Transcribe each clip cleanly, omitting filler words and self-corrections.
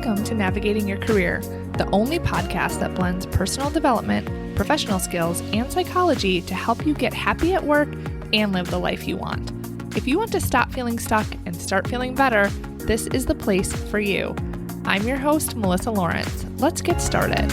Welcome to Navigating Your Career, the only podcast that blends personal development, professional skills, and psychology to help you get happy at work and live the life you want. If you want to stop feeling stuck and start feeling better, this is the place for you. I'm your host, Melissa Lawrence. Let's get started.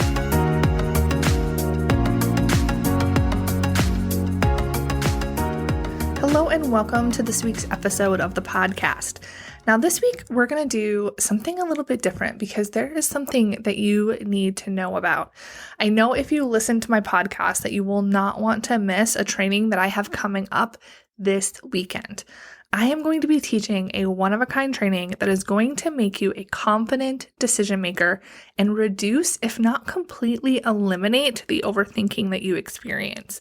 Hello and welcome to this week's episode of the podcast. Now this week we're going to do something a little bit different because there is something that you need to know about. I know if you listen to my podcast that you will not want to miss a training that I have coming up this weekend. I am going to be teaching a one-of-a-kind training that is going to make you a confident decision maker and reduce, if not completely eliminate, the overthinking that you experience.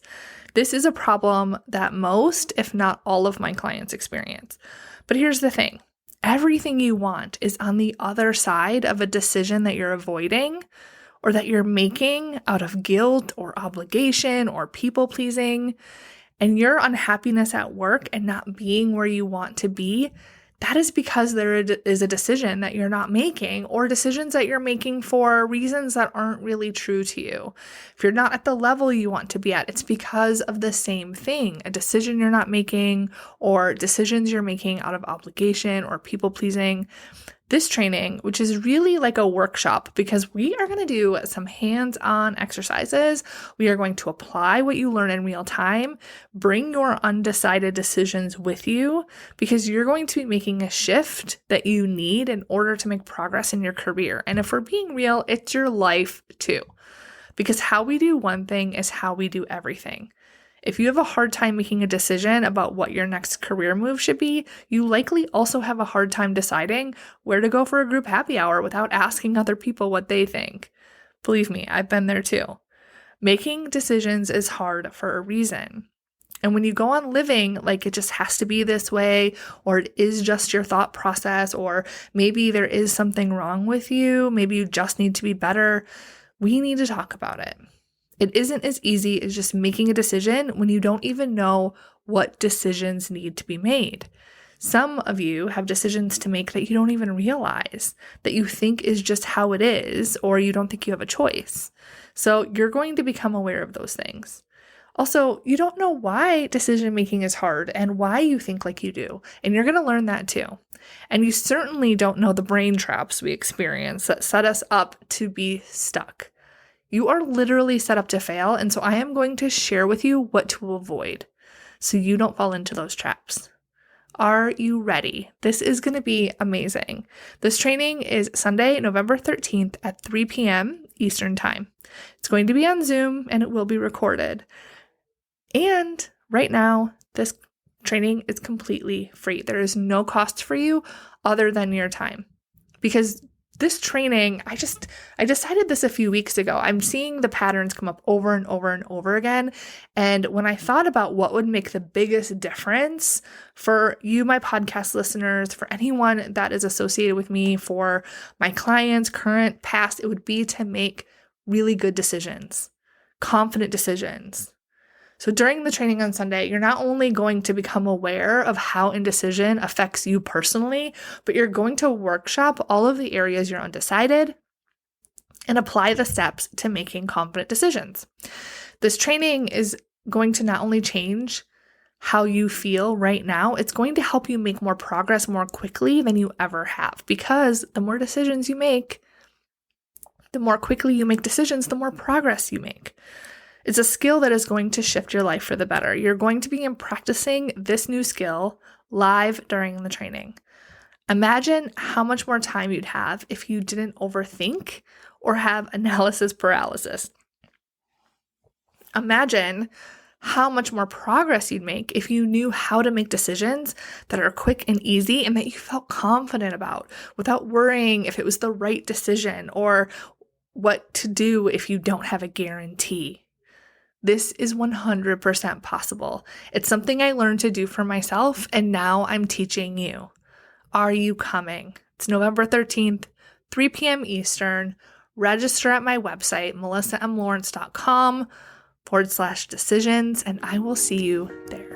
This is a problem that most, if not all of my clients experience. But here's the thing. Everything you want is on the other side of a decision that you're avoiding or that you're making out of guilt or obligation or people-pleasing. And your unhappiness at work and not being where you want to be, that is because there is a decision that you're not making or decisions that you're making for reasons that aren't really true to you. If you're not at the level you want to be at, it's because of the same thing, a decision you're not making or decisions you're making out of obligation or people-pleasing. This training, which is really like a workshop because we are going to do some hands-on exercises. We are going to apply what you learn in real time, bring your undecided decisions with you because you're going to be making a shift that you need in order to make progress in your career. And if we're being real, it's your life too. Because how we do one thing is how we do everything. If you have a hard time making a decision about what your next career move should be, you likely also have a hard time deciding where to go for a group happy hour without asking other people what they think. Believe me, I've been there too. Making decisions is hard for a reason. And when you go on living like it just has to be this way, or it is just your thought process, or maybe there is something wrong with you, maybe you just need to be better, we need to talk about it. It isn't as easy as just making a decision when you don't even know what decisions need to be made. Some of you have decisions to make that you don't even realize, that you think is just how it is, or you don't think you have a choice. So you're going to become aware of those things. Also, you don't know why decision making is hard and why you think like you do, and you're going to learn that too. And you certainly don't know the brain traps we experience that set us up to be stuck. You are literally set up to fail, and so I am going to share with you what to avoid so you don't fall into those traps. Are you ready? This is going to be amazing. This training is Sunday, November 13th at 3 p.m. Eastern Time. It's going to be on Zoom, and it will be recorded. And right now, this training is completely free. There is no cost for you other than your time. Because this training, I decided this a few weeks ago. I'm seeing the patterns come up over and over and over again. And when I thought about what would make the biggest difference for you, my podcast listeners, for anyone that is associated with me, for my clients, current, past, it would be to make really good decisions, confident decisions. So during the training on Sunday, you're not only going to become aware of how indecision affects you personally, but you're going to workshop all of the areas you're undecided and apply the steps to making confident decisions. This training is going to not only change how you feel right now, it's going to help you make more progress more quickly than you ever have, because the more decisions you make, the more quickly you make decisions, the more progress you make. It's a skill that is going to shift your life for the better. You're going to begin practicing this new skill live during the training. Imagine how much more time you'd have if you didn't overthink or have analysis paralysis. Imagine how much more progress you'd make if you knew how to make decisions that are quick and easy and that you felt confident about without worrying if it was the right decision or what to do if you don't have a guarantee. This is 100% possible. It's something I learned to do for myself, and now I'm teaching you. Are you coming? It's November 13th, 3 p.m. Eastern. Register at my website, melissamlawrence.com/decisions, and I will see you there.